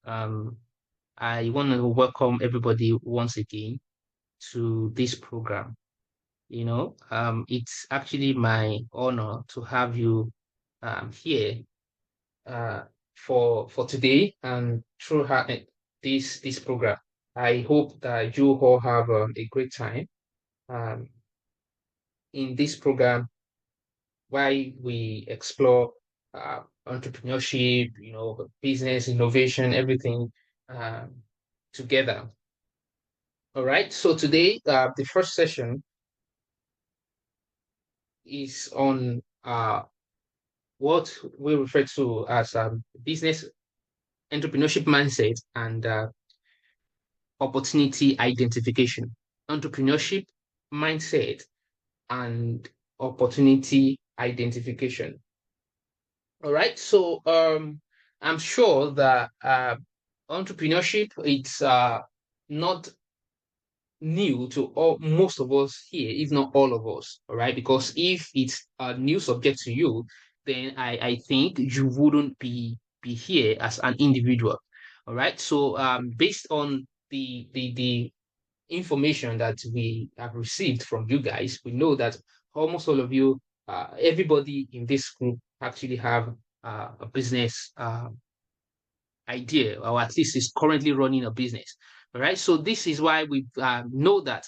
Um, I want to welcome everybody once again to this program. It's actually my honor to have you here uh, for today and throughout this program. I hope that you all have a great time um, in this program while we explore entrepreneurship, business, innovation, everything um, together. All right. So today, the first session is on what we refer to as business entrepreneurship mindset and opportunity identification. Entrepreneurship mindset and opportunity identification. All right. So I'm sure that entrepreneurship it's not new to most of us here, if not all of us, all right? Because if it's a new subject to you, then I think you wouldn't be here as an individual, all right? So based on the information that we have received from you guys, we know that almost all of you, everybody in this group actually have a business idea, or at least is currently running a business. All right. So this is why we know that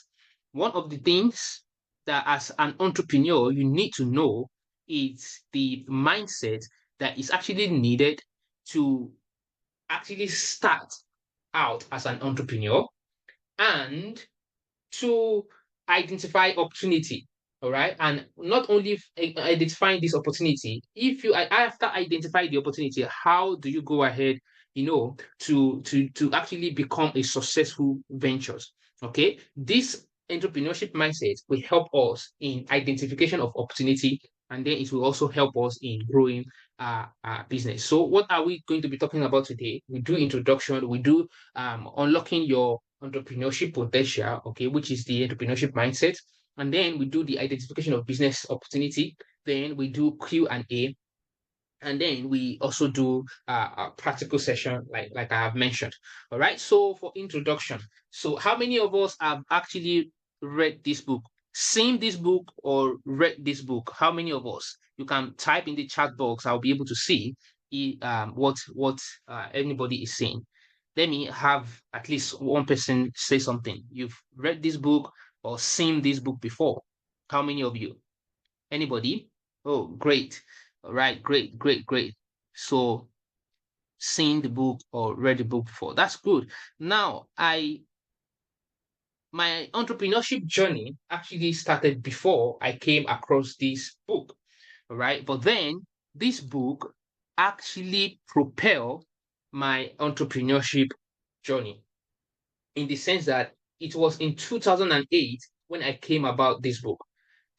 one of the things that as an entrepreneur you need to know is the mindset that is actually needed to actually start out as an entrepreneur and to identify opportunity. All right. And not only identifying this opportunity, if you after identify the opportunity, how do you go ahead, to actually become a successful ventures? Okay. This entrepreneurship mindset will help us in identification of opportunity, and then it will also help us in growing our business. So what are we going to be talking about today? We do introduction, we do unlocking your entrepreneurship potential, okay, which is the entrepreneurship mindset. And then we do the identification of business opportunity. Then we do Q&A. And then we also do a practical session, like I have mentioned. All right. So for introduction, so how many of us have actually read this book, seen this book, or read this book? How many of us? You can type in the chat box. I'll be able to see what anybody is saying. Let me have at least one person say something. You've read this book or seen this book before. How many of you? Anybody? Oh, great. All right, great, great, great. So, seen the book or read the book before. That's good. Now, my entrepreneurship journey actually started before I came across this book. All right. But then this book actually propelled my entrepreneurship journey in the sense that it was in 2008 when I came about this book,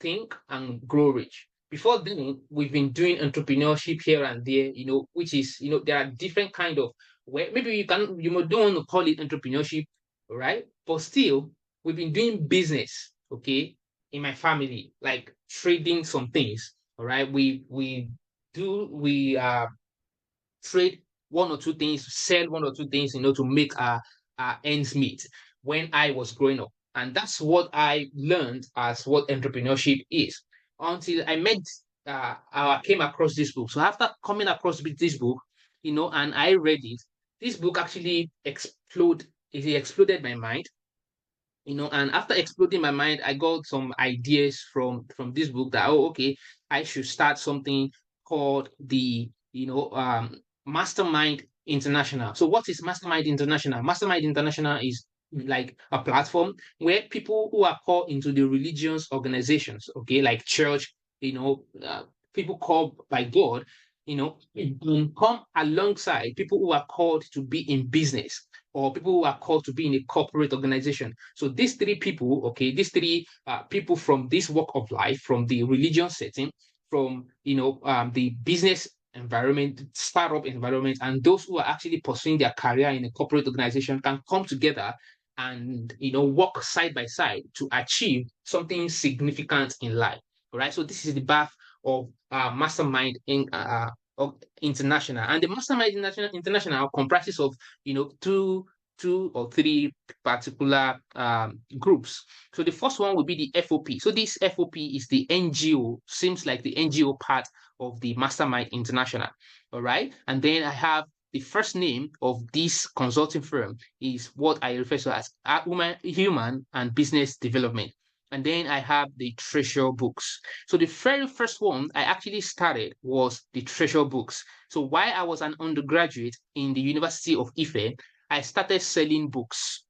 Think and Grow Rich. Before then, we've been doing entrepreneurship here and there, which is, there are different kind of where maybe you don't want to call it entrepreneurship, right? But still, we've been doing business, okay, in my family, like trading some things. All right. We trade one or two things, sell one or two things, to make our ends meet when I was growing up. And that's what I learned as what entrepreneurship is until I came across this book. So after coming across this book, and I read it, this book actually it exploded my mind, and after exploding my mind, I got some ideas from this book that, oh, okay, I should start something called the Mastermind International. So what is Mastermind International? Mastermind International is like a platform where people who are called into the religious organizations, okay, like church, people called by God, come alongside people who are called to be in business, or people who are called to be in a corporate organization. So these three people, okay, these three people from this walk of life, from the religion setting, from the business environment, startup environment, and those who are actually pursuing their career in a corporate organization can come together and work side by side to achieve something significant in life. All right. So this is the path of mastermind in International, and the Mastermind International comprises of two or three particular groups. So the first one will be the FOP. So this FOP is the NGO, seems like the NGO part of the Mastermind International. All right, and then I have the first name of this consulting firm is what I refer to as human and business development. And then I have the treasure books. So the very first one I actually started was the treasure books. So while I was an undergraduate in the University of Ife, I started selling books.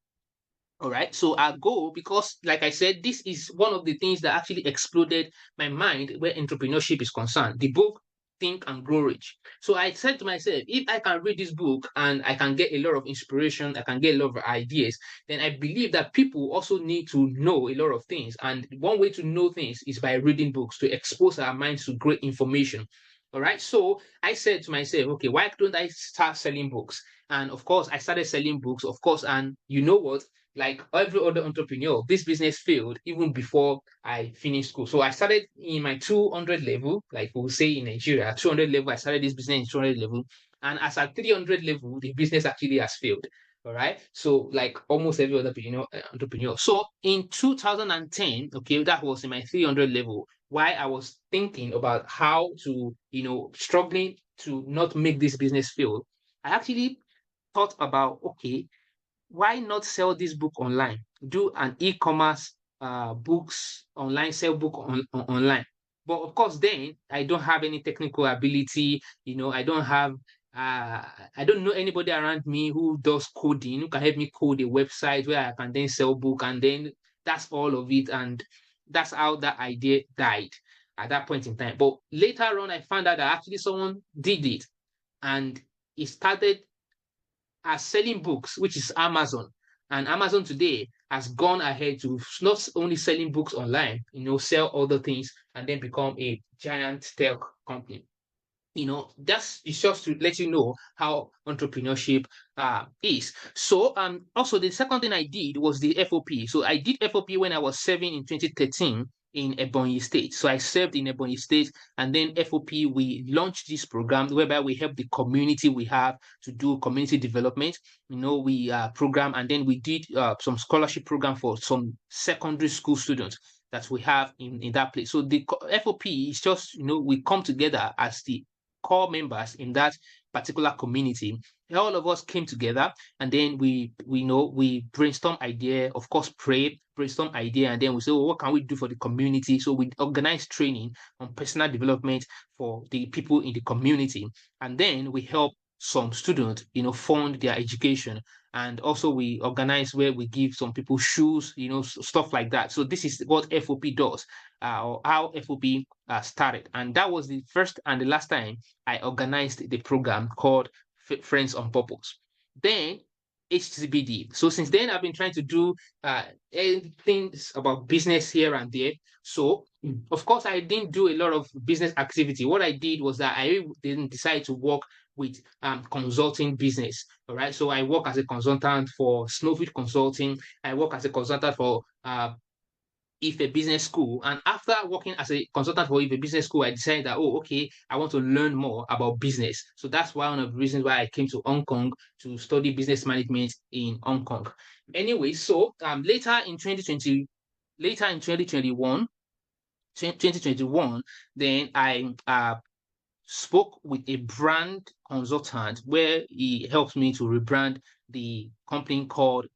All right. So our goal, because like I said, this is one of the things that actually exploded my mind where entrepreneurship is concerned. The book Think and Grow Rich. So I said to myself, if I can read this book and I can get a lot of inspiration, I can get a lot of ideas, then I believe that people also need to know a lot of things. And one way to know things is by reading books to expose our minds to great information. All right. So I said to myself, okay, why don't I start selling books? And of course, I started selling books, of course. And you know what? Like every other entrepreneur, this business failed even before I finished school. So I started in my 200 level, like we will say in Nigeria, 200 level. I started this business in 200 level. And as at 300 level, the business actually has failed. All right. So like almost every other entrepreneur. So in 2010, okay, that was in my 300 level, while I was thinking about how to, struggling to not make this business fail, I actually thought about, okay, why not sell this book online? Do an e-commerce books online, sell book online. But of course, then I don't have any technical ability. I don't know anybody around me who does coding, who can help me code a website where I can then sell book, and then that's all of it. And that's how that idea died at that point in time. But later on, I found out that actually someone did it, and it started as selling books, which is Amazon. And Amazon today has gone ahead to not only selling books online, sell other things and then become a giant tech company. That's it's just to let you know how entrepreneurship is. So also the second thing I did was the FOP. So I did FOP when I was serving in 2013 in Ebonyi State. So I served in Ebonyi State, and then FOP, we launched this program whereby we help the community we have to do community development. We program, and then we did some scholarship program for some secondary school students that we have in that place. So the FOP is just, we come together as the core members in that particular community. All of us came together, and then we brainstorm idea, of course, pray, brainstorm idea, and then we say, well, what can we do for the community? So we organize training on personal development for the people in the community, and then we help some students, fund their education. And also we organize where we give some people shoes, stuff like that. So this is what FOP does, or how FOP started. And that was the first and the last time I organized the program called Friends on Purpose. Then HCBD. So since then, I've been trying to do things about business here and there. So of course, I didn't do a lot of business activity. What I did was that I didn't decide to work with consulting business. All right. So I work as a consultant for Snowfield Consulting. I work as a consultant for Ife Business School. And after working as a consultant for Ife Business School, I decided that, oh, okay, I want to learn more about business. So that's one of the reasons why I came to Hong Kong to study business management in Hong Kong. Anyway, so later in 2021, then I spoke with a brand consultant where he helped me to rebrand the company called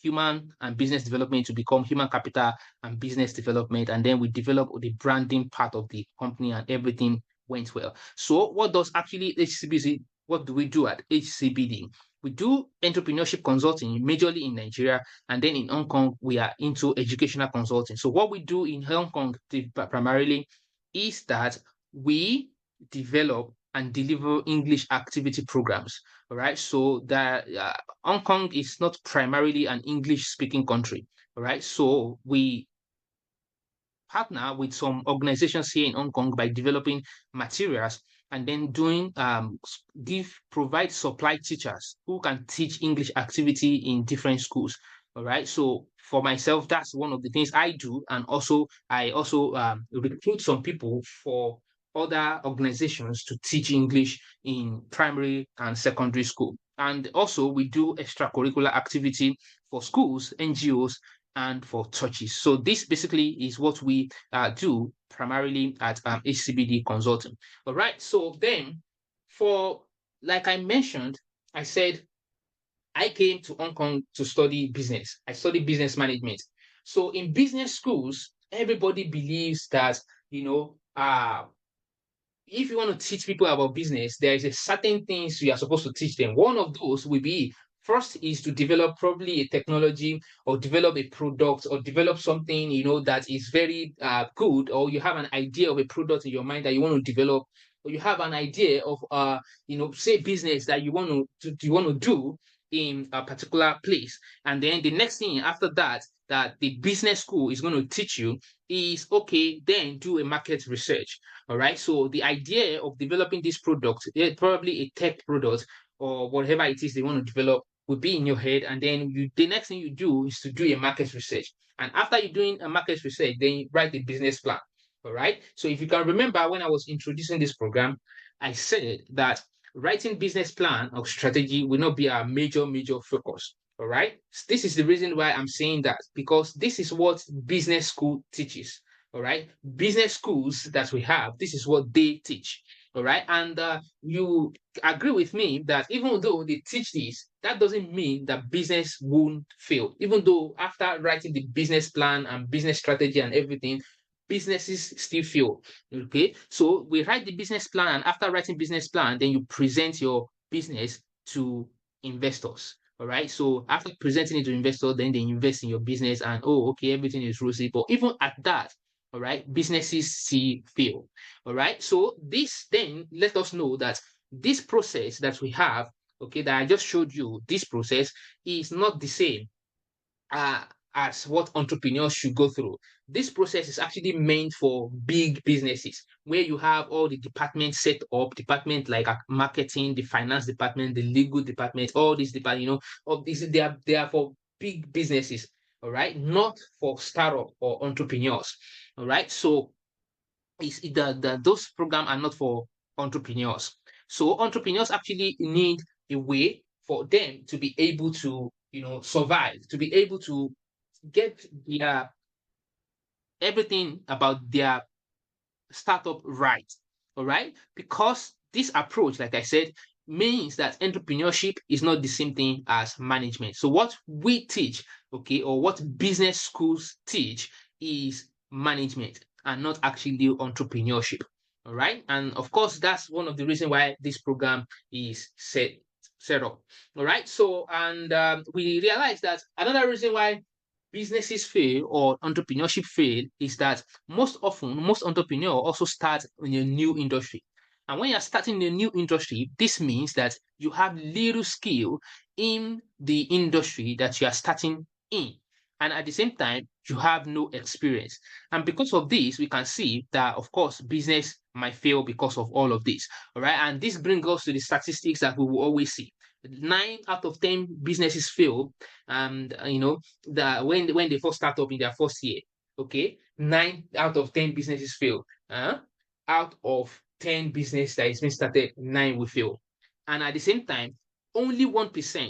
Human and Business Development to become Human Capital and Business Development. And then we developed the branding part of the company, and everything went well. So what does actually HCBD, what do we do at HCBD? We do entrepreneurship consulting majorly in Nigeria, and then in Hong Kong, we are into educational consulting. So what we do in Hong Kong primarily is that we develop and deliver English activity programs. All right. So that Hong Kong is not primarily an English speaking country. All right. So we partner with some organizations here in Hong Kong by developing materials and then doing provide supply teachers who can teach English activity in different schools. All right. So for myself, that's one of the things I do, and also I also recruit some people for other organizations to teach English in primary and secondary school. And also, we do extracurricular activity for schools, NGOs, and for churches. So this basically is what we do primarily at HCBD Consulting. All right. So then, for like I mentioned, I said I came to Hong Kong to study business. I studied business management. So in business schools, everybody believes that if you want to teach people about business, there is a certain things you are supposed to teach them. One of those will be first is to develop probably a technology or develop a product or develop something that is very good, or you have an idea of a product in your mind that you want to develop, or you have an idea of say business that you want to do in a particular place. And then the next thing after that the business school is going to teach you is, okay, then do a market research. All right. So the idea of developing this product, probably a tech product or whatever it is they want to develop, will be in your head. And then the next thing you do is to do a market research. And after you're doing a market research, then you write the business plan. All right. So if you can remember when I was introducing this program, I said that writing business plan or strategy will not be our major focus. All right. This is the reason why I'm saying that, because this is what business school teaches. All right. Business schools that we have, this is what they teach. All right. And you agree with me that even though they teach this, that doesn't mean that business won't fail. Even though after writing the business plan and business strategy and everything, businesses still fail. Okay. So we write the business plan, and after writing business plan, then you present your business to investors. All right. So after presenting it to investors, then they invest in your business, and oh, okay, everything is rosy. But even at that, all right, businesses see fail. All right. So this then let us know that this process that we have, okay, that I just showed you, this process is not the same uh, as what entrepreneurs should go through. This process is actually meant for big businesses where you have all the departments set up, department like marketing, the finance department, the legal department, all these departments, all these they are for big businesses, all right, not for startup or entrepreneurs. All right. So those programs are not for entrepreneurs. So entrepreneurs actually need a way for them to be able to, survive, to be able to get their everything about their startup right. All right. Because this approach, like I said, means that entrepreneurship is not the same thing as management. So what we teach, okay, or what business schools teach is management and not actually entrepreneurship. All right. And of course, that's one of the reasons why this program is set up. All right. So, and we realize that another reason why businesses fail or entrepreneurship fail is that most often most entrepreneurs also start in a new industry. And when you're starting a new industry, this means that you have little skill in the industry that you are starting in. And at the same time, you have no experience. And because of this, we can see that, of course, business might fail because of all of this. All right. And this brings us to the statistics that we will always see. 9 out of 10 businesses fail. And, when they first start up in their first year, okay, 9 out of 10 businesses fail. Out of 10 business that is being started, 9 will fail. And at the same time, only 1%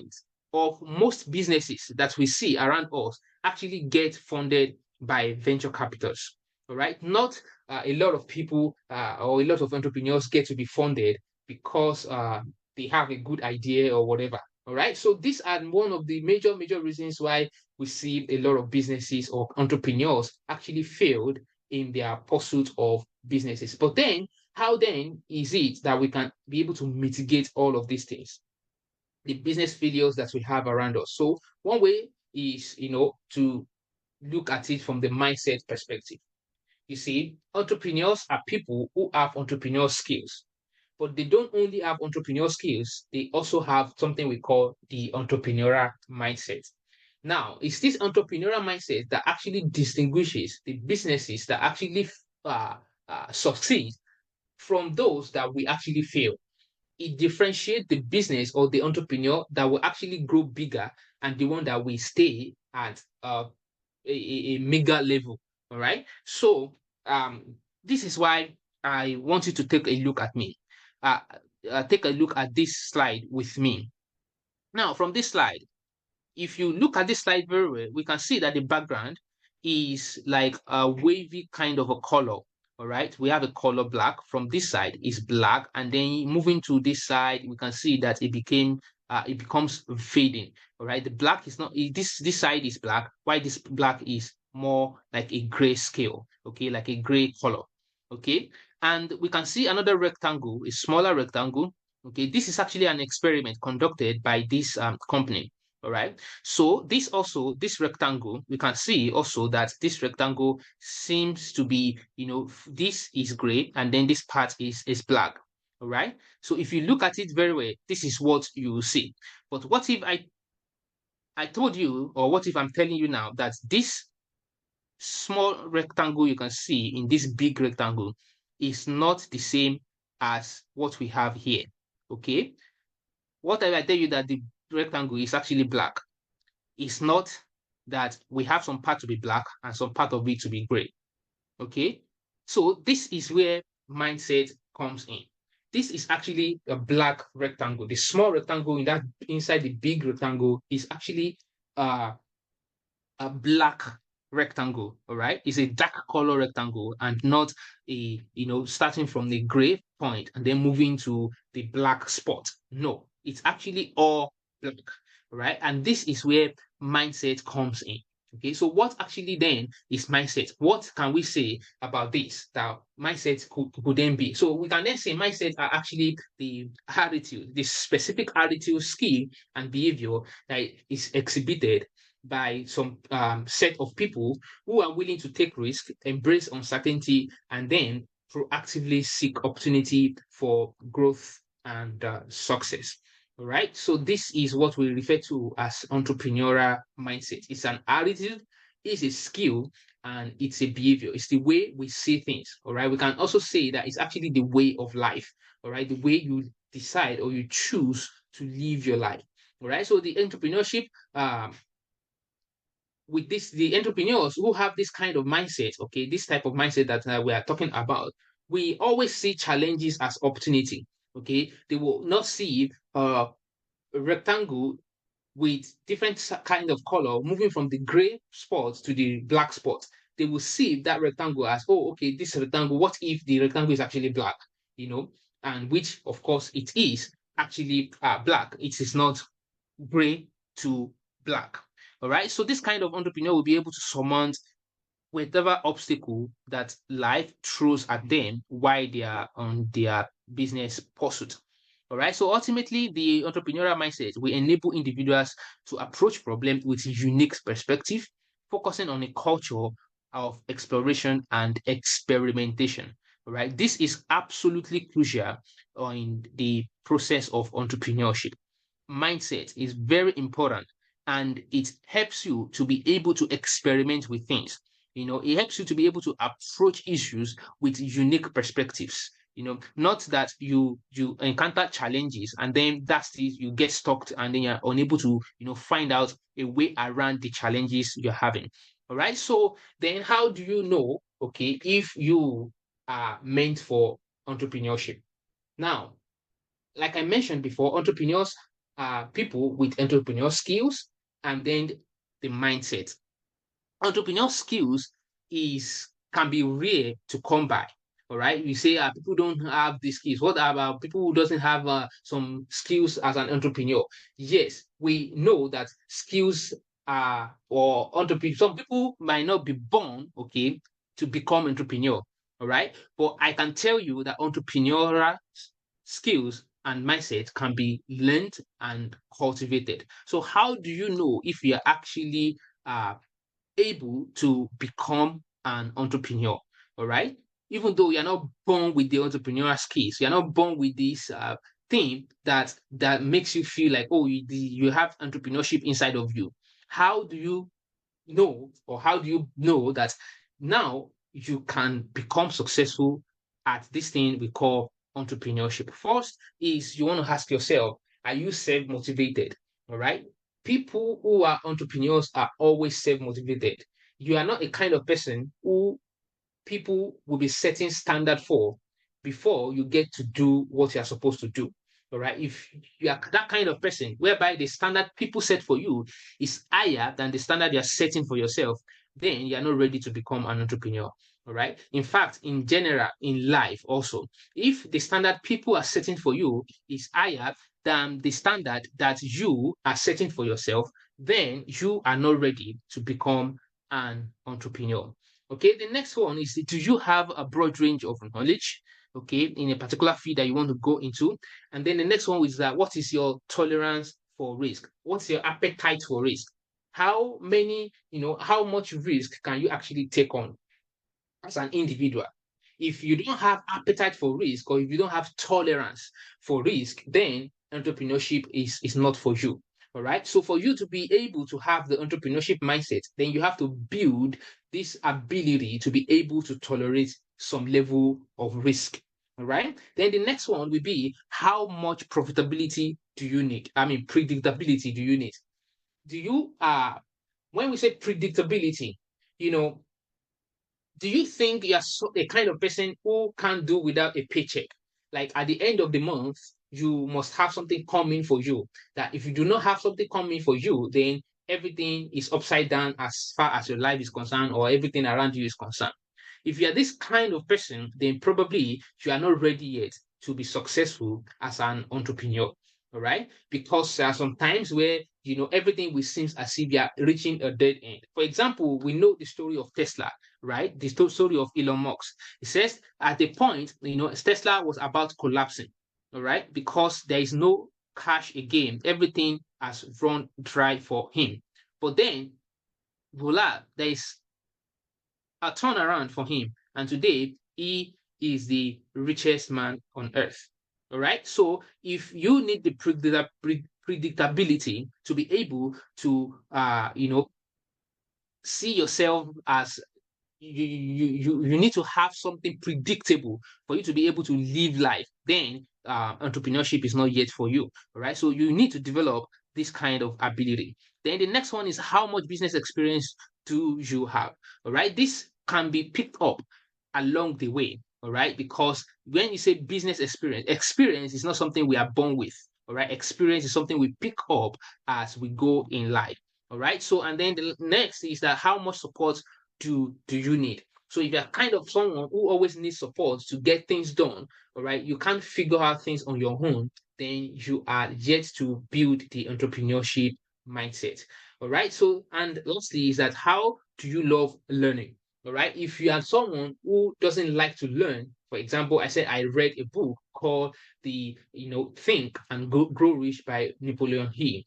of most businesses that we see around us actually get funded by venture capitals. All right, not a lot of people or a lot of entrepreneurs get to be funded because they have a good idea or whatever. All right. So these are one of the major reasons why we see a lot of businesses or entrepreneurs actually failed in their pursuit of businesses. But then, how then is it that we can be able to mitigate all of these things, the business failures that we have around us? So one way is, to look at it from the mindset perspective. You see, entrepreneurs are people who have entrepreneurial skills, but they don't only have entrepreneurial skills, they also have something we call the entrepreneurial mindset. Now, it's this entrepreneurial mindset that actually distinguishes the businesses that actually succeed from those that we actually fail. It differentiates the business or the entrepreneur that will actually grow bigger and the one that will stay at a mega level. All right. So this is why I want you to take a look at me. Uh, Take a look at this slide with me. Now, from this slide, if you look at this slide very well, we can see that the background is like a wavy kind of a color. All right, we have a color black. From this side is black, and then moving to this side, we can see that it becomes fading. All right, the black is not this side is black, while this black is more like a gray scale. Okay, like a gray color. Okay, and we can see another rectangle, a smaller rectangle. Okay, this is actually an experiment conducted by this company. All right. So this rectangle, we can see also that this rectangle seems to be, this is gray and then this part is black. All right. So if you look at it very well, this is what you will see. But what if I told you, or what if I'm telling you now that this small rectangle you can see in this big rectangle is not the same as what we have here? Okay. What if I tell you that the rectangle is actually black? It's not that we have some part to be black and some part of it to be gray. Okay. So this is where mindset comes in. This is actually a black rectangle. The small rectangle in that inside the big rectangle is actually uh, a black rectangle. All right. It's a dark color rectangle and not starting from the gray point and then moving to the black spot. No, it's actually all black. Right. And this is where mindset comes in. Okay, so what actually then is mindset? What can we say about this that mindset could then be? So we can then say mindset are actually the attitude, the specific attitude, skill, and behavior that is exhibited by some set of people who are willing to take risk, embrace uncertainty, and then proactively seek opportunity for growth and success. All right. So this is what we refer to as entrepreneurial mindset. It's an attitude, it's a skill, and it's a behavior. It's the way we see things. All right. We can also say that it's actually the way of life. All right. The way you decide or you choose to live your life. All right. So the entrepreneurship with this, the entrepreneurs who have this kind of mindset, okay, this type of mindset that we are talking about, we always see challenges as opportunity. Okay, they will not see a rectangle with different kind of color moving from the gray spot to the black spot. They will see that rectangle as, oh, okay, this rectangle, what if the rectangle is actually black, and which of course it is actually black. It is not gray to black. All right. So this kind of entrepreneur will be able to surmount whatever obstacle that life throws at them while they are on their business pursuit. All right. So ultimately, the entrepreneurial mindset will enable individuals to approach problems with unique perspective, focusing on a culture of exploration and experimentation. All right. This is absolutely crucial in the process of entrepreneurship. Mindset is very important and it helps you to be able to experiment with things. It helps you to be able to approach issues with unique perspectives. Not that you encounter challenges and then that's it, you get stuck and then you're unable to, find out a way around the challenges you're having. All right. So then how do you know, okay, if you are meant for entrepreneurship? Now, like I mentioned before, entrepreneurs are people with entrepreneur skills and then the mindset. Entrepreneur skills is can be rare to come by. All right, you say people don't have these skills. What about people who doesn't have some skills as an entrepreneur? Yes, we know that skills are or entrepreneur. Some people might not be born okay to become entrepreneur. All right, but I can tell you that entrepreneurial skills and mindset can be learned and cultivated. So how do you know if you are actually able to become an entrepreneur? All right. Even though you're not born with the entrepreneurial skills, you're not born with this thing that makes you feel like, oh, you have entrepreneurship inside of you. How do you know, or how do you know that now you can become successful at this thing we call entrepreneurship? First is you want to ask yourself, are you self-motivated? All right. People who are entrepreneurs are always self-motivated. You are not a kind of person who people will be setting standard for before you get to do what you're supposed to do. All right. If you are that kind of person whereby the standard people set for you is higher than the standard you're setting for yourself, then you're not ready to become an entrepreneur. All right. In fact, in general, in life also, if the standard people are setting for you is higher than the standard that you are setting for yourself, then you are not ready to become an entrepreneur. Okay, the next one is, do you have a broad range of knowledge? Okay, in a particular field that you want to go into. And then the next one is that, what is your tolerance for risk? What's your appetite for risk? How many, how much risk can you actually take on as an individual? If you don't have appetite for risk, or if you don't have tolerance for risk, then entrepreneurship is not for you. All right. So for you to be able to have the entrepreneurship mindset, then you have to build this ability to be able to tolerate some level of risk. All right. Then the next one will be, how much profitability do you need? I mean, predictability do you need? Do you when we say predictability, you know, do you think you're a kind of person who can't do without a paycheck? Like at the end of the month, you must have something coming for you. That if you do not have something coming for you, then everything is upside down as far as your life is concerned, or everything around you is concerned. If you are this kind of person, then probably you are not ready yet to be successful as an entrepreneur. All right. Because there are some times where, everything will seem as if you are reaching a dead end. For example, we know the story of Tesla, right? The story of Elon Musk. It says at the point, Tesla was about collapsing, all right, because there is no cash again. Everything has run dry for him. But then, voila, there is a turnaround for him. And today, he is the richest man on earth. All right. So if you need the predictability to be able to, see yourself as, you need to have something predictable for you to be able to live life, then entrepreneurship is not yet for you. All right. So you need to develop this kind of ability. Then the next one is, how much business experience do you have? All right. This can be picked up along the way. All right. Because when you say business experience is not something we are born with. All right. Experience is something we pick up as we go in life. All right. So, and then the next is that, how much support do you need? So if you're kind of someone who always needs support to get things done, all right, you can't figure out things on your own, then you are yet to build the entrepreneurship mindset. All right. So, and lastly is that, how do you love learning? All right. If you are someone who doesn't like to learn, for example, I said I read a book called the, Think and Grow Rich by Napoleon Hill.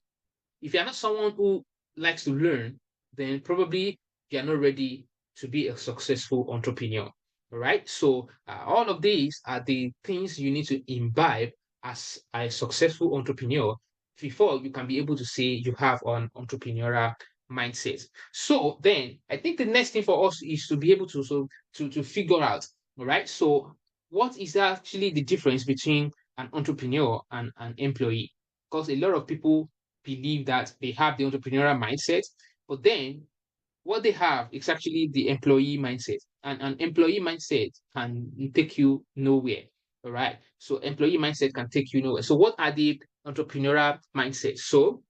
If you're not someone who likes to learn, then probably you're not ready to be a successful entrepreneur. All right. So all of these are the things you need to imbibe as a successful entrepreneur before you can be able to say you have an entrepreneurial mindset. So then I think the next thing for us is to be able to to figure out, all right, so what is actually the difference between an entrepreneur and an employee? Because a lot of people believe that they have the entrepreneurial mindset, but then what they have is actually the employee mindset. And an employee mindset can take you nowhere. All right. So employee mindset can take you nowhere. So what are the entrepreneurial mindsets? So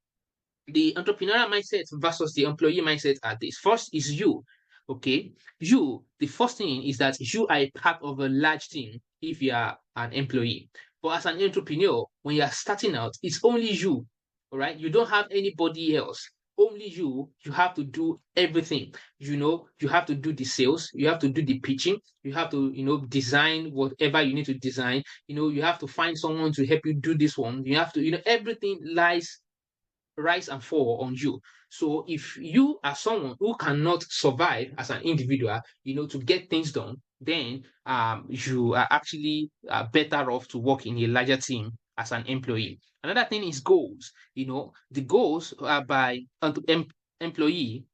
the entrepreneurial mindset versus the employee mindset are this. First is you. Okay. You, the first thing is that you are a part of a large team if you are an employee. But as an entrepreneur, when you are starting out, it's only you. All right. You don't have anybody else. Only you. You have to do everything. You have to do the sales, you have to do the pitching, you have to, design whatever you need to design. You have to find someone to help you do this one. You have to, everything lies rise and fall on you. So if you are someone who cannot survive as an individual, to get things done, then you are actually better off to work in a larger team as an employee. Another thing is goals. The goals are by employee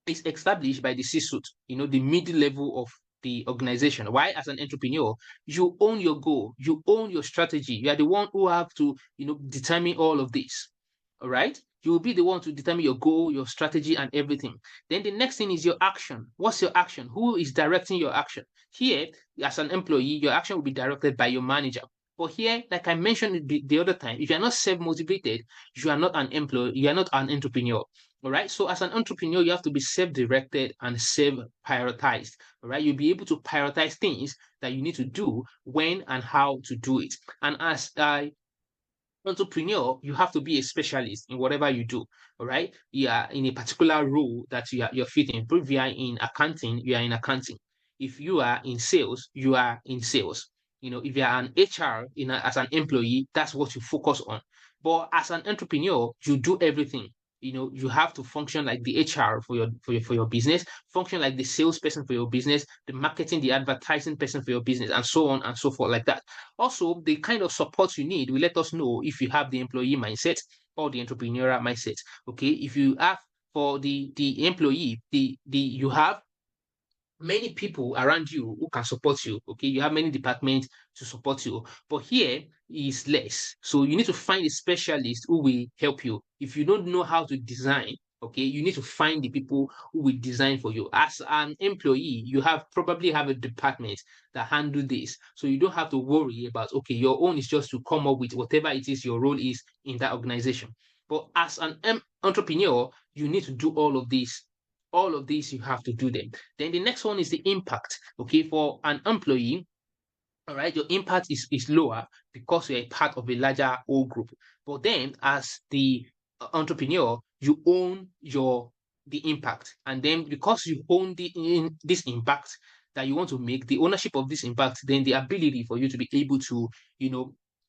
is established by the C-suite, the middle level of the organization. Why, as an entrepreneur, you own your goal, you own your strategy. You are the one who have to, determine all of this. All right. You will be the one to determine your goal, your strategy, and everything. Then the next thing is your action. What's your action? Who is directing your action? Here, as an employee, your action will be directed by your manager. But here, like I mentioned the other time, if you're not self-motivated, you are not an employee, you are not an entrepreneur. All right. So as an entrepreneur, you have to be self-directed and self-prioritized. All right. You'll be able to prioritize things that you need to do, when and how to do it. And as entrepreneur, you have to be a specialist in whatever you do. All right. You are in a particular role that you're fitting. If you are in accounting, you are in accounting. If you are in sales, you are in sales. If you are an HR as an employee, that's what you focus on. But as an entrepreneur, you do everything. You have to function like the HR for your business, function like the salesperson for your business, the marketing, the advertising person for your business, and so on and so forth, like that. Also, the kind of support you need will let us know if you have the employee mindset or the entrepreneurial mindset. Okay, if you have for the employee, you have many people around you who can support you. Okay, you have many departments to support you, but here is less. So you need to find a specialist who will help you. If you don't know how to design, okay, you need to find the people who will design for you. As an employee, you probably have a department that handle this, so you don't have to worry about, okay, your own is just to come up with whatever it is your role is in that organization. But as an entrepreneur, you need to do all of this. All of these you have to do them. Then the next one is the impact. Okay, for an employee, all right, your impact is lower because you're a part of a larger whole group. But then as the entrepreneur, you own the impact. And then because you own this impact that you want to make, the ownership of this impact, then the ability for you to be able to,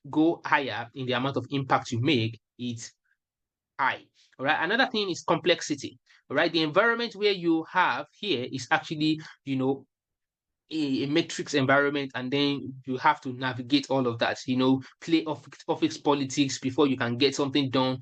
go higher in the amount of impact you make is high. All right. Another thing is complexity. All right. The environment where you have here is actually, a matrix environment, and then you have to navigate all of that, play office politics before you can get something done,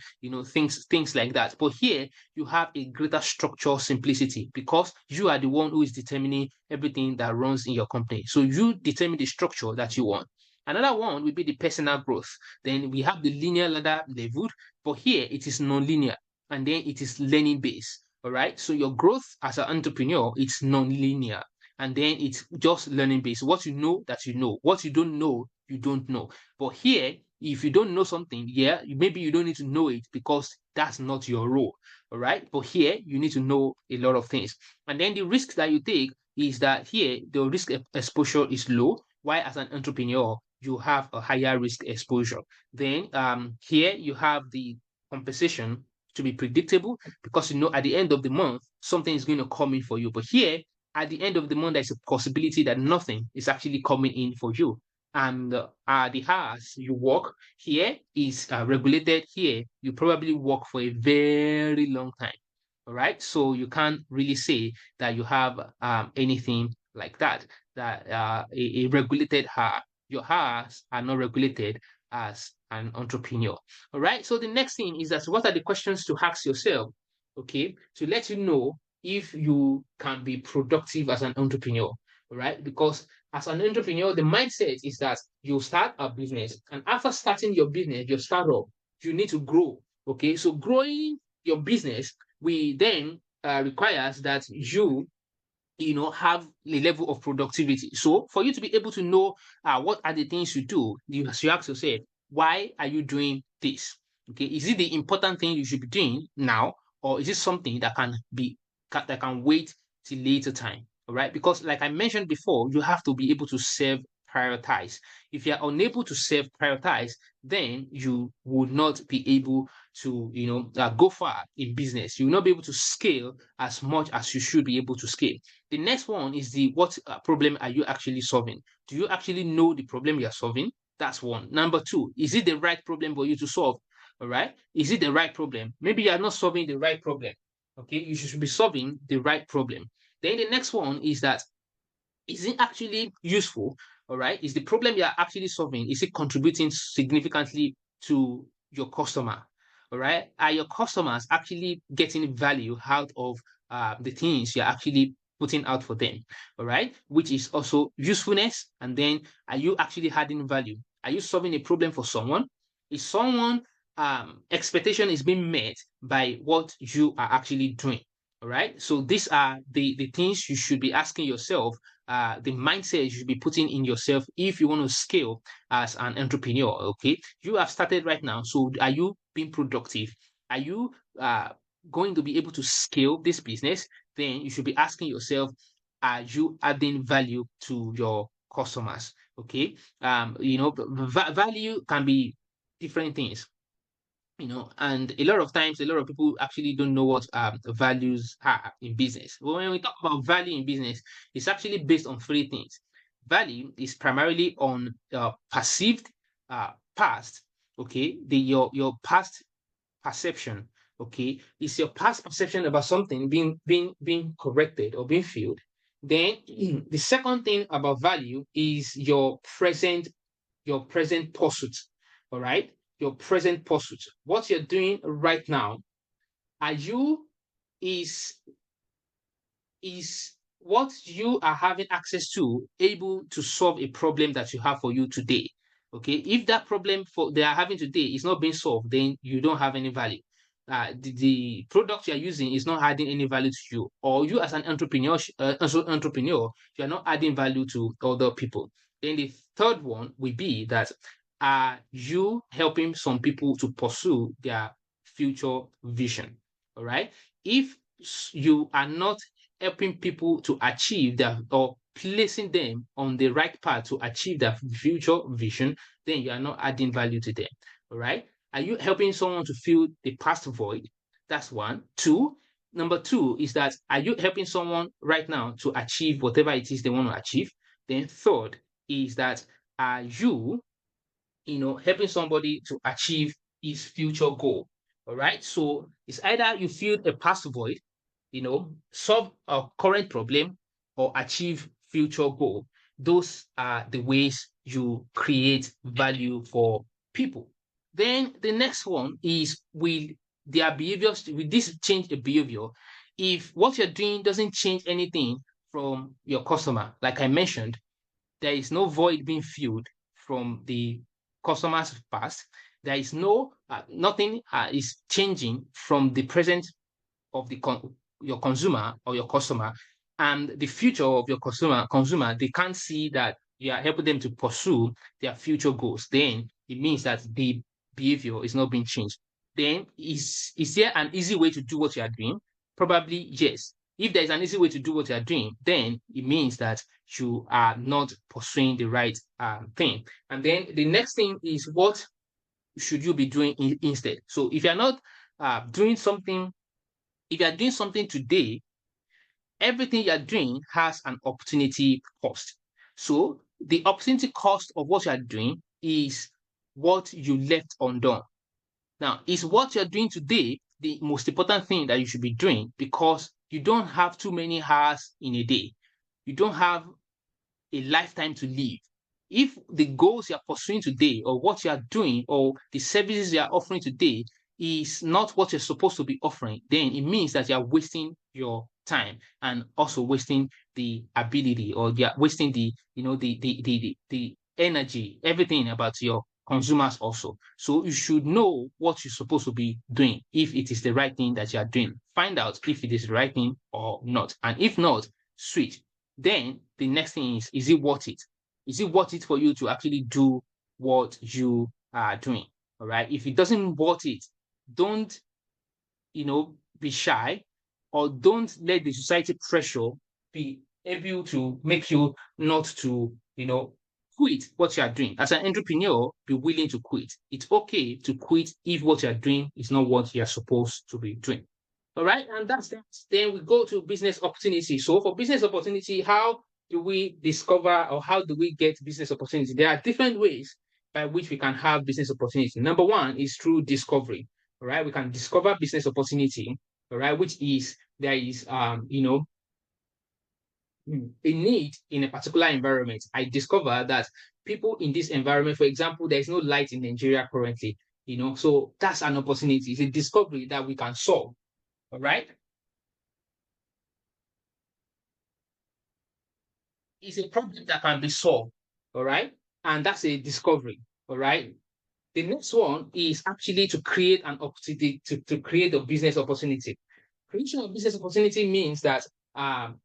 things like that. But here you have a greater structure, simplicity, because you are the one who is determining everything that runs in your company. So you determine the structure that you want. Another one will be the personal growth. Then we have the linear ladder level, but here it is non-linear, and then it is learning based. All right. So your growth as an entrepreneur, it's non-linear, and then it's just learning based. What you know, that you know. What you don't know, you don't know. But here, if you don't know something, yeah, maybe you don't need to know it because that's not your role. All right. But here, you need to know a lot of things. And then the risk that you take is that here, the risk exposure is low, while as an entrepreneur, you have a higher risk exposure. Then here you have the compensation to be predictable, because at the end of the month, something is going to come in for you. But here, at the end of the month, there's a possibility that nothing is actually coming in for you. And the hours you work here is regulated. Here, you probably work for a very long time. All right. So you can't really say that you have anything like that, that a regulated hour. Your hours are not regulated as an entrepreneur. All right. So the next thing is that, what are the questions to ask yourself? Okay. To let you know if you can be productive as an entrepreneur, right? Because as an entrepreneur, the mindset is that you start a business, and after starting your business, your startup, you need to grow. Okay, so growing your business, we then requires that have a level of productivity. So for you to be able to know what are the things you do, you ask yourself, why are you doing this? Okay, is it the important thing you should be doing now, or is it something that can wait till later time? All right, because like I mentioned before, you have to be able to self prioritize. If you're unable to self prioritize, then you would not be able to go far in business. You will not be able to scale as much as you should be able to scale. The next one is what problem are you actually solving? Do you actually know the problem you're solving? That's one. Number two, is it the right problem for you to solve? All right. Is it the right problem? Maybe you are not solving the right problem. Okay. You should be solving the right problem. Then the next one is that, is it actually useful? All right. Is the problem you are actually solving, is it contributing significantly to your customer? All right. Are your customers actually getting value out of the things you're actually putting out for them? All right. Which is also usefulness. And then, are you actually adding value? Are you solving a problem for someone? Is someone expectation is being met by what you are actually doing. All right. So these are the things you should be asking yourself, the mindset you should be putting in yourself if you want to scale as an entrepreneur. Okay. You have started right now. So are you being productive? Are you going to be able to scale this business? Then you should be asking yourself, are you adding value to your customers? Okay. Value can be different things, and a lot of times, a lot of people actually don't know what values are in business. But when we talk about value in business, it's actually based on three things. Value is primarily on perceived past, okay, your past perception, okay, is your past perception about something being corrected or being filled. Then the second thing about value is your present pursuit. All right, your present pursuit. What you're doing right now, are you is is what you are having access to able to solve a problem that you have for you today? Okay, if that problem for they are having today is not being solved, then you don't have any value. The product you are using is not adding any value to you, or you as an entrepreneur, you are not adding value to other people. Then the third one will be that, are you helping some people to pursue their future vision? All right. If you are not helping people to achieve their, or placing them on the right path to achieve their future vision, then you are not adding value to them. All right. Are you helping someone to fill the past void? That's one. Number two is that, are you helping someone right now to achieve whatever it is they want to achieve? Then third is that, are you helping somebody to achieve his future goal? All right. So it's either you fill a past void, solve a current problem, or achieve future goal. Those are the ways you create value for people. Then the next one is, will their behaviors, will this change the behavior? If what you're doing doesn't change anything from your customer, like I mentioned, there is no void being filled from the customer's past. There is nothing is changing from the present of your consumer or your customer, and the future of your consumer, they can't see that you are helping them to pursue their future goals. Then it means that the behavior is not being changed. Then is there an easy way to do what you are doing? Probably yes. If there is an easy way to do what you are doing, then it means that you are not pursuing the right thing. And then the next thing is, what should you be doing instead? So if you're not doing something, if you are doing something today, everything you are doing has an opportunity cost. So the opportunity cost of what you are doing is what you left undone. Now, is what you're doing today the most important thing that you should be doing, because you don't have too many hours in a day. You don't have a lifetime to live. If the goals you're pursuing today, or what you are doing, or the services you are offering today is not what you're supposed to be offering, then it means that you're wasting your time, and also wasting the ability, or you're wasting the energy, everything about your consumers also. So you should know what you're supposed to be doing, if it is the right thing that you are doing. Find out if it is the right thing or not. And if not, switch. Then the next thing is it worth it? Is it worth it for you to actually do what you are doing? All right. If it doesn't worth it, don't, be shy, or don't let the society pressure be able to make you not to, quit what you are doing. As an entrepreneur, be willing to quit. It's okay to quit if what you are doing is not what you are supposed to be doing. All right, and that's that. Then we go to business opportunity. So for business opportunity, how do we discover, or how do we get business opportunity? There are different ways by which we can have business opportunity. Number one is through discovery. All right, we can discover business opportunity. All right, which is, there is a need in a particular environment. I discover that people in this environment, for example, there is no light in Nigeria currently. So that's an opportunity. It's a discovery that we can solve. All right. It's a problem that can be solved. All right. And that's a discovery. All right. The next one is actually to create an opportunity, to create a business opportunity. Creation of business opportunity means that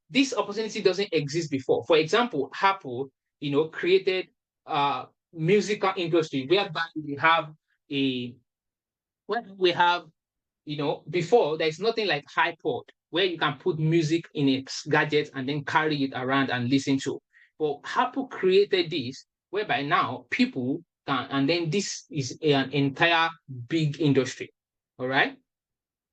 this opportunity doesn't exist before. For example, Apple, created musical industry whereby a we have before there's nothing like iPod where you can put music in a gadget and then carry it around and listen to. But Apple created this whereby now people can, and then this is an entire big industry. All right.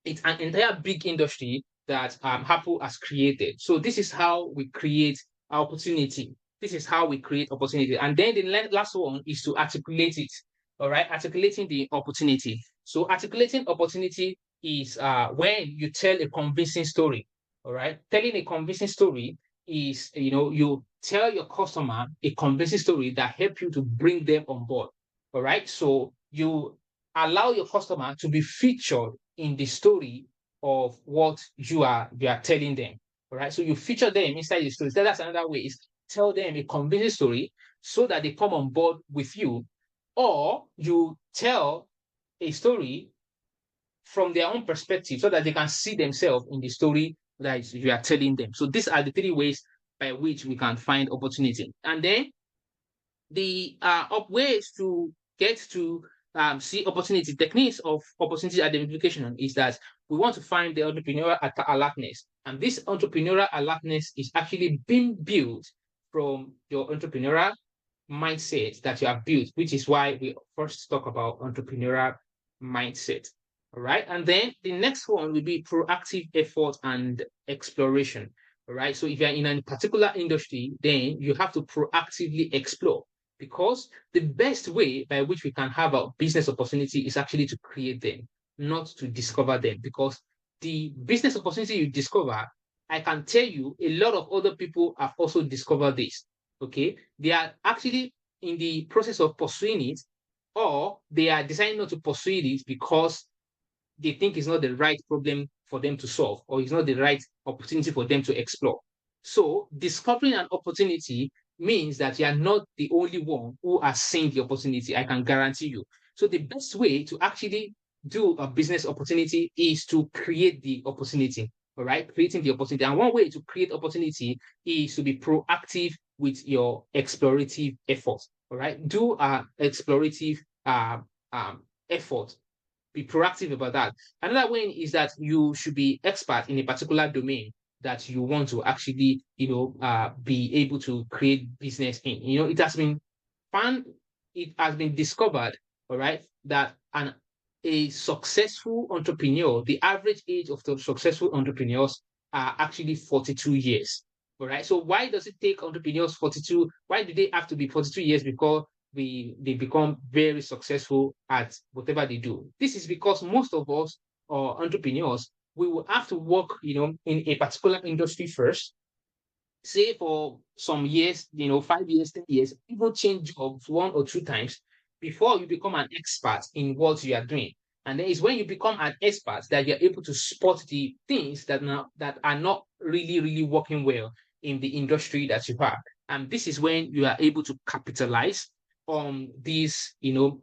It's an entire big industry that Apple has created. So this is how we create opportunity. This is how we create opportunity. And then the last one is to articulate it. All right, articulating the opportunity. So articulating opportunity is when you tell a convincing story. All right, telling a convincing story is you tell your customer a convincing story that help you to bring them on board. All right, so you allow your customer to be featured in the story of what you are telling them. All right. So you feature them inside the story. So that's another way is tell them a convincing story so that they come on board with you, or you tell a story from their own perspective so that they can see themselves in the story that you are telling them. So these are the three ways by which we can find opportunity. And then the ways to get to see opportunity, techniques of opportunity identification is that we want to find the entrepreneurial alertness. And this entrepreneurial alertness is actually being built from your entrepreneurial mindset that you have built, which is why we first talk about entrepreneurial mindset. All right. And then the next one will be proactive effort and exploration. All right. So if you're in a particular industry, then you have to proactively explore, because the best way by which we can have a business opportunity is actually to create them, not to discover them. Because the business opportunity you discover, I can tell you a lot of other people have also discovered this. Okay. They are actually in the process of pursuing it, or they are deciding not to pursue it because they think it's not the right problem for them to solve, or it's not the right opportunity for them to explore. So discovering an opportunity means that you are not the only one who has seen the opportunity. I can guarantee you. So the best way to actually do a business opportunity is to create the opportunity. All right, creating the opportunity. And one way to create opportunity is to be proactive with your explorative efforts. All right, do explorative effort, be proactive about that. Another way is that you should be expert in a particular domain that you want to actually, be able to create business in. It has been found, it has been discovered, all right, that a successful entrepreneur, the average age of the successful entrepreneurs are actually 42 years. All right. So why does it take entrepreneurs 42? Why do they have to be 42 years before they become very successful at whatever they do? This is because most of us or entrepreneurs, we will have to work, in a particular industry first, say for some years, 5 years, 10 years, people change jobs 1 or 2 times before you become an expert in what you are doing. And then it's when you become an expert that you're able to spot the things that are not really, really working well in the industry that you are. And this is when you are able to capitalize on this,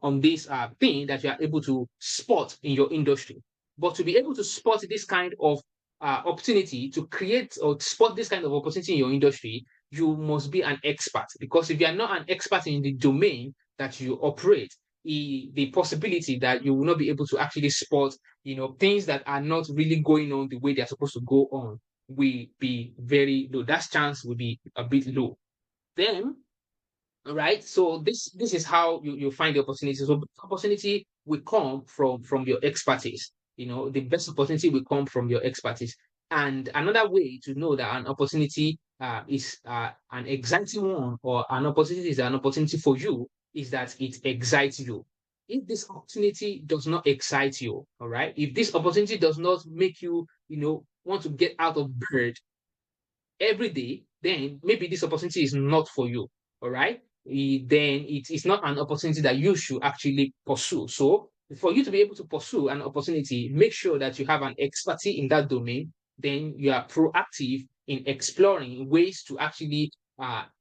on this thing that you are able to spot in your industry. But to be able to spot this kind of opportunity, to create or spot this kind of opportunity in your industry, you must be an expert. Because if you are not an expert in the domain that you operate, the possibility that you will not be able to actually spot, things that are not really going on the way they're supposed to go on will be very low. That chance will be a bit low. Then, right, so this is how you find the opportunity. So opportunity will come from your expertise. The best opportunity will come from your expertise. And another way to know that an opportunity is an exciting one, or an opportunity is an opportunity for you, is that it excites you. If this opportunity does not excite you, all right, if this opportunity does not make you, want to get out of bed every day, then maybe this opportunity is not for you. All right. Then it is not an opportunity that you should actually pursue. So for you to be able to pursue an opportunity, make sure that you have an expertise in that domain. Then you are proactive in exploring ways to actually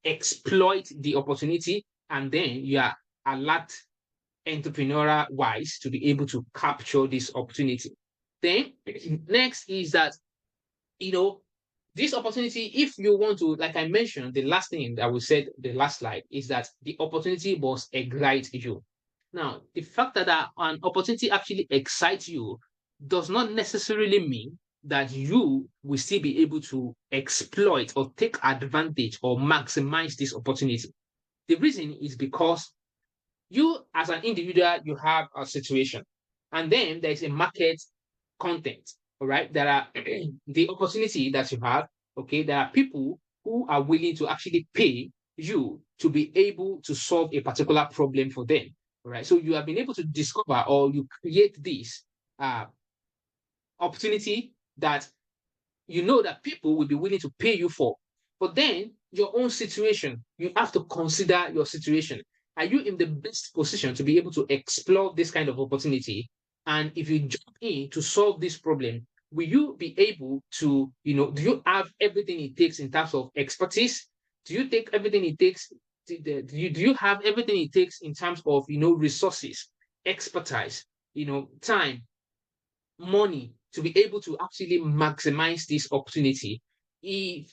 exploit the opportunity, and then you are alert entrepreneurial wise to be able to capture this opportunity. Then next is that, this opportunity, if you want to, like I mentioned, the last thing that we said, the last slide, is that the opportunity must excite you. Now, the fact that an opportunity actually excites you does not necessarily mean that you will still be able to exploit or take advantage or maximize this opportunity. The reason is because you, as an individual, you have a situation, and then there's a market content. All right, there are the opportunity that you have. Okay, there are people who are willing to actually pay you to be able to solve a particular problem for them. All right, so you have been able to discover, or you create this uh, opportunity that you know that people will be willing to pay you for. But then your own situation, you have to consider your situation. Are you in the best position to be able to explore this kind of opportunity? And if you jump in to solve this problem, will you be able to, do you have everything it takes in terms of expertise? Do you take everything it takes? Do you have everything it takes in terms of, resources, expertise, time, money to be able to actually maximize this opportunity? If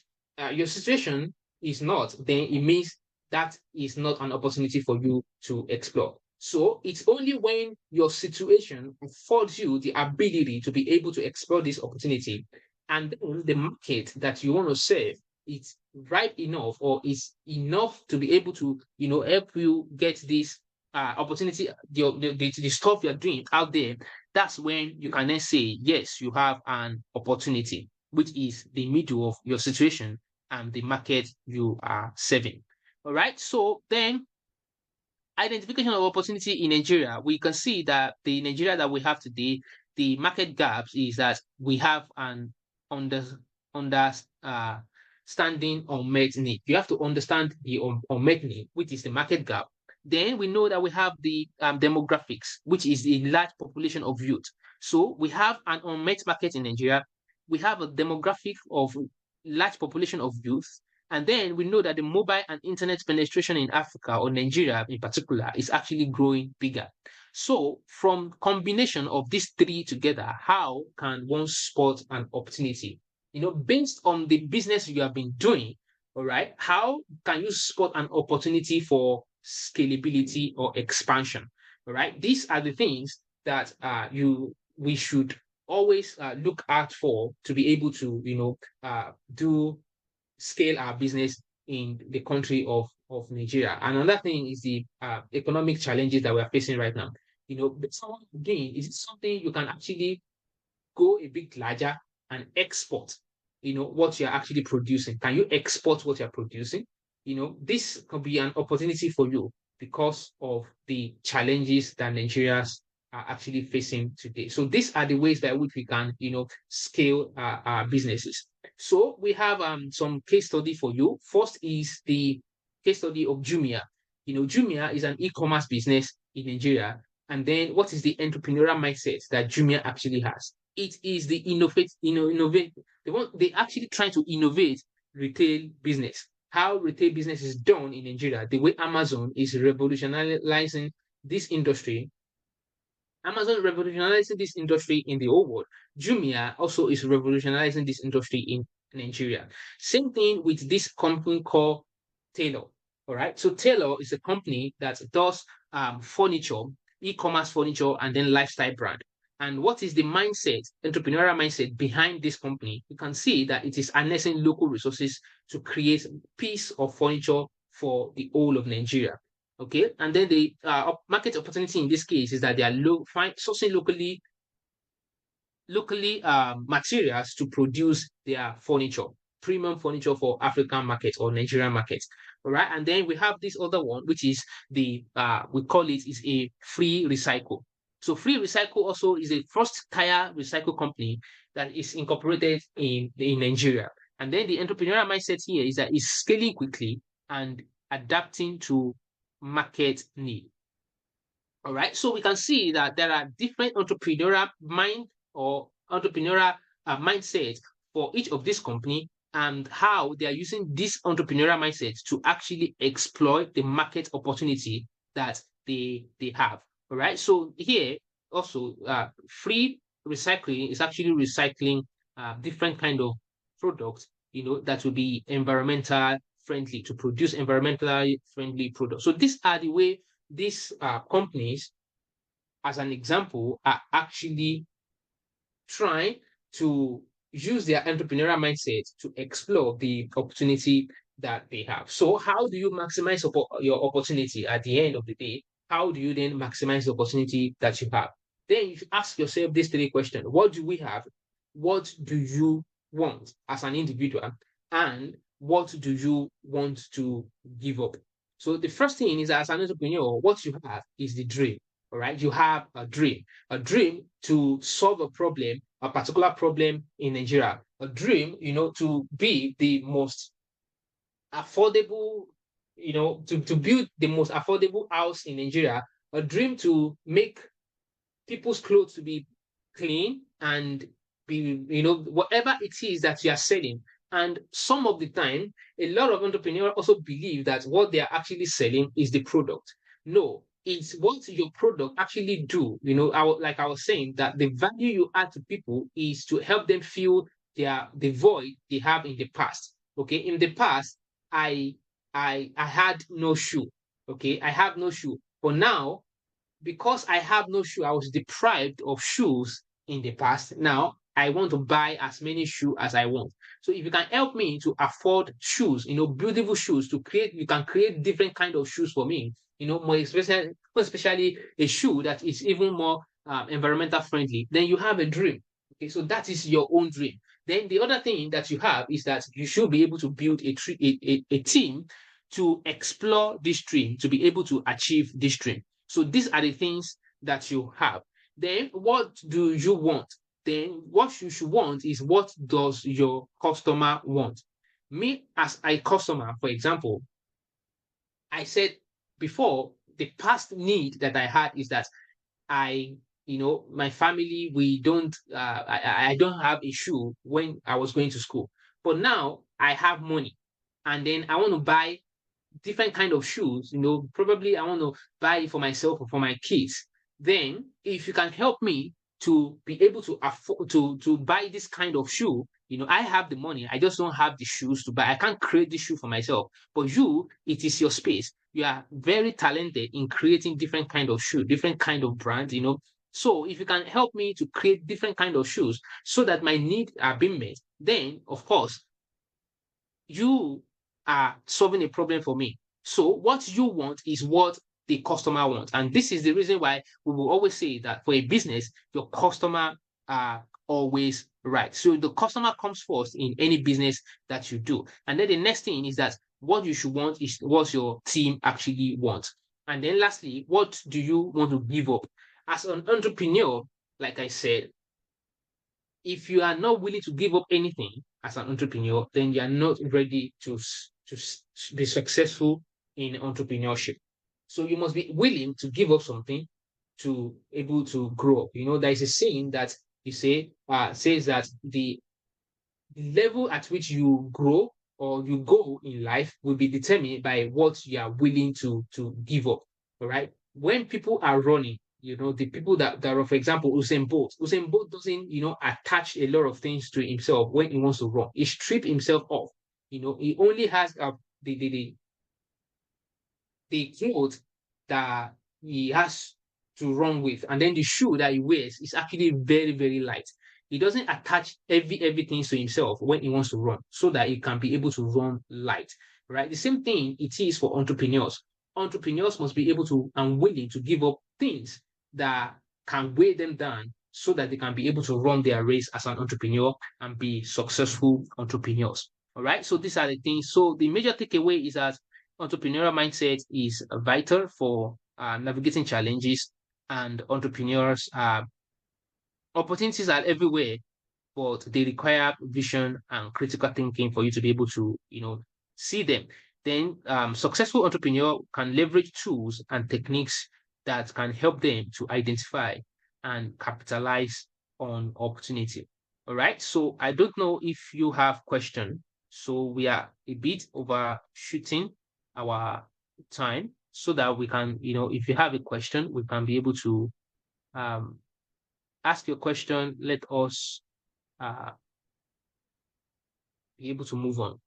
your situation is not, then it means that is not an opportunity for you to explore. So it's only when your situation affords you the ability to be able to explore this opportunity, and then the market that you want to serve is ripe enough or is enough to be able to, help you get this opportunity, the stuff you're doing out there. That's when you can then say, yes, you have an opportunity, which is the middle of your situation and the market you are serving. All right. So then, identification of opportunity in Nigeria, we can see that the Nigeria that we have today, the market gaps is that we have an under under standing unmet need. You have to understand the unmet need, which is the market gap. Then we know that we have the demographics, which is the large population of youth. So we have an unmet market in Nigeria. We have a demographic of large population of youth, and then we know that the mobile and internet penetration in Africa, or Nigeria in particular, is actually growing bigger. So from combination of these three together, how can one spot an opportunity? Based on the business you have been doing, all right, how can you spot an opportunity for scalability or expansion? All right, these are the things that we should always look out for to be able to do scale our business in the country of Nigeria. And another thing is the economic challenges that we are facing right now. Someone again, is it something you can actually go a bit larger and export, what you're actually producing? Can you export what you're producing? This could be an opportunity for you because of the challenges that Nigerians are actually facing today. So these are the ways by which we can, scale our businesses. So we have some case study for you. First is the case study of Jumia. Jumia is an e-commerce business in Nigeria. And then what is the entrepreneurial mindset that Jumia actually has? It is the innovate. They actually trying to innovate retail business. How retail business is done in Nigeria, the way Amazon is revolutionizing this industry. Amazon revolutionizing this industry in the whole world. Jumia also is revolutionizing this industry in Nigeria. Same thing with this company called Taylor. All right. So Taylor is a company that does furniture, e-commerce furniture, and then lifestyle brand. And what is the mindset, entrepreneurial mindset behind this company? You can see that it is harnessing local resources to create a piece of furniture for the whole of Nigeria. Okay, and then the market opportunity in this case is that they are sourcing locally materials to produce their furniture, premium furniture for African markets or Nigerian markets. All right, and then we have this other one, which is the we call it is a free recycle. So free recycle also is a first tire recycle company that is incorporated in Nigeria. And then the entrepreneurial mindset here is that it's scaling quickly and adapting to market need. All right, so we can see that there are different entrepreneurial mind or entrepreneurial mindset for each of these company, and how they are using this entrepreneurial mindset to actually exploit the market opportunity that they have. All right. So here also, free recycling is actually recycling different kind of products, that will be environmental friendly, to produce environmentally friendly products. So these are the way these companies, as an example, are actually trying to use their entrepreneurial mindset to explore the opportunity that they have. So, how do you maximize your opportunity at the end of the day? How do you then maximize the opportunity that you have? Then you should ask yourself these three questions. What do we have? What do you want as an individual? And what do you want to give up? So the first thing is, as an entrepreneur, what you have is the dream. All right. You have a dream to solve a particular problem in Nigeria, a dream, to be the most affordable, to build the most affordable house in Nigeria, a dream to make people's clothes to be clean and be, whatever it is that you are selling. And some of the time, a lot of entrepreneurs also believe that what they are actually selling is the product. No, it's what your product actually do. Like I was saying, that the value you add to people is to help them fill the void they have in the past. Okay, in the past, I I had no shoe. Okay, I have no shoe, but now, because I have no shoe, I was deprived of shoes in the past. Now I want to buy as many shoes as I want. So if you can help me to afford shoes, beautiful shoes, you can create different kind of shoes for me. More especially a shoe that is even more environmental friendly. Then you have a dream. Okay, so that is your own dream. Then the other thing that you have is that you should be able to build a team to explore this dream, to be able to achieve this dream. So these are the things that you have. Then what do you want? Then what you should want is, what does your customer want? Me as a customer, for example, I said before, the past need that I had is that I, my family, I don't have a shoe when I was going to school. But now I have money, and then I want to buy different kind of shoes. Probably I want to buy it for myself or for my kids. Then if you can help me to be able to afford to buy this kind of shoe, I have the money, I just don't have the shoes to buy. I can't create the shoe for myself. But it is your space. You are very talented in creating different kind of shoe, different kind of brands. So if you can help me to create different kind of shoes so that my needs are being met, then of course you are solving a problem for me. So what you want is what the customer wants. And this is the reason why we will always say that for a business, your customer are always right. So the customer comes first in any business that you do. And then the next thing is that what you should want is what your team actually wants. And then lastly, what do you want to give up? As an entrepreneur, like I said, if you are not willing to give up anything as an entrepreneur, then you are not ready to be successful in entrepreneurship. So you must be willing to give up something to able to grow. There is a saying that says that the level at which you grow or you go in life will be determined by what you are willing to give up. All right. When people are running, the people that are, for example, Usain Bolt. Usain Bolt doesn't, attach a lot of things to himself when he wants to run. He strip himself off. He only has the clothes that he has to run with, and then the shoe that he wears is actually very, very light. He doesn't attach everything to himself when he wants to run, so that he can be able to run light. Right? The same thing it is for entrepreneurs. Entrepreneurs must be able to and willing to give up things that can weigh them down, so that they can be able to run their race as an entrepreneur and be successful entrepreneurs. All right. So these are the things. So the major takeaway is that entrepreneurial mindset is vital for navigating challenges, and entrepreneurs. Opportunities are everywhere, but they require vision and critical thinking for you to be able to, see them. Then, successful entrepreneur can leverage tools and techniques that can help them to identify and capitalize on opportunity. All right. So I don't know if you have question. So we are a bit overshooting our time. so that we can, if you have a question, we can be able to um, ask your question. Let us uh, be able to move on.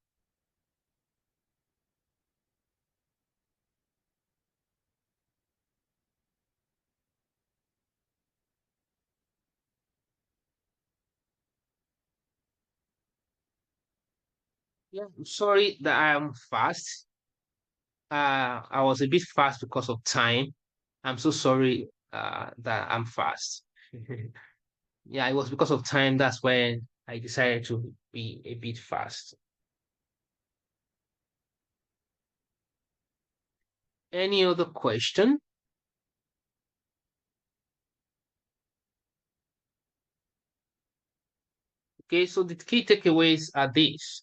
Yeah, I'm sorry that I am fast. I was a bit fast because of time. I'm so sorry that I'm fast. Yeah, it was because of time. That's when I decided to be a bit fast. Any other question? Okay, so the key takeaways are these.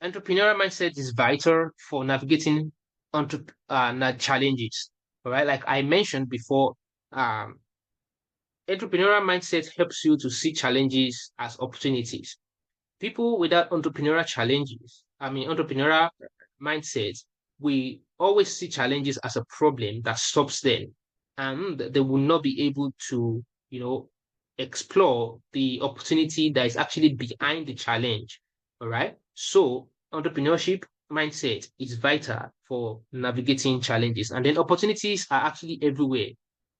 Entrepreneurial mindset is vital for navigating challenges. All right, like I mentioned before, um, entrepreneurial mindset helps you to see challenges as opportunities. People without entrepreneurial mindset, we always see challenges as a problem that stops them, and they will not be able to, explore the opportunity that is actually behind the challenge. All right. So entrepreneurship mindset is vital for navigating challenges, and then opportunities are actually everywhere,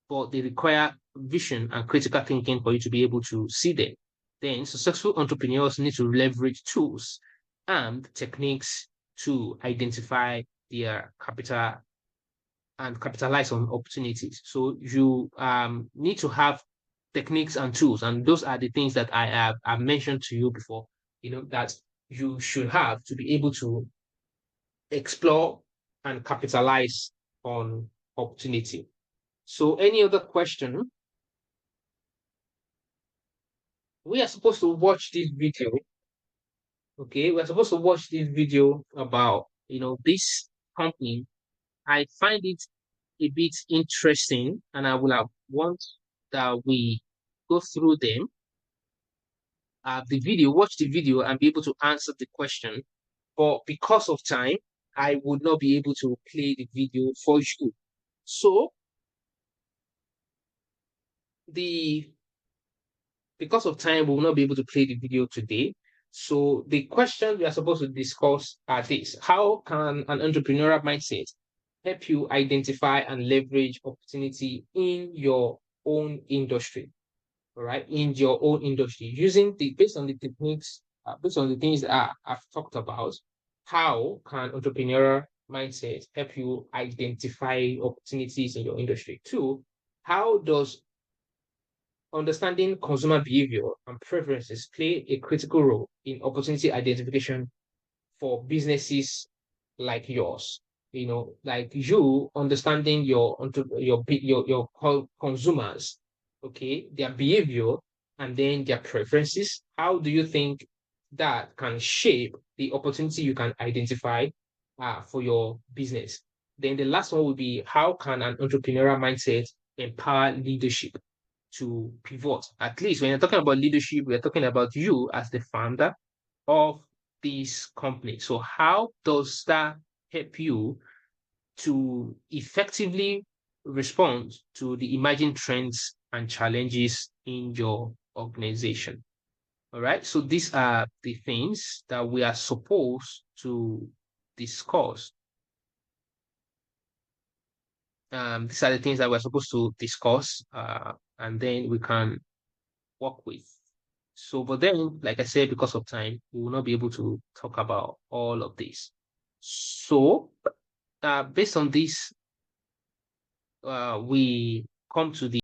but they require vision and critical thinking for you to be able to see them. Then successful entrepreneurs need to leverage tools and techniques to identify their capital and capitalize on opportunities. So you need to have techniques and tools, and those are the things that I have mentioned to you before. That you should have to be able to explore and capitalize on opportunity. So, any other question? We are supposed to watch this video. Okay, we're supposed to watch this video about this company. I find it a bit interesting, and I will have want that we go through them. Watch the video, and be able to answer the question. But because of time, I would not be able to play the video for you. So the because of time, we will not be able to play the video today. So the questions we are supposed to discuss are this: how can an entrepreneurial mindset help you identify and leverage opportunity in your own industry? All right, in your own industry, using the based on the techniques, based on the things that I've talked about. How can entrepreneurial mindset help you identify opportunities in your industry? Two, how does understanding consumer behavior and preferences play a critical role in opportunity identification for businesses like yours. Like you understanding your consumers, okay, their behavior and then their preferences. How do you think that can shape the opportunity you can identify for your business? Then the last one would be, how can an entrepreneurial mindset empower leadership to pivot? At least when you're talking about leadership, we're talking about you as the founder of this company. So how does that help you to effectively respond to the emerging trends and challenges in your organization? All right. So these are the things that we are supposed to discuss. These are the things that we're supposed to discuss, and then we can work with. So, but then, like I said, because of time, we will not be able to talk about all of this. So, based on this, we come to the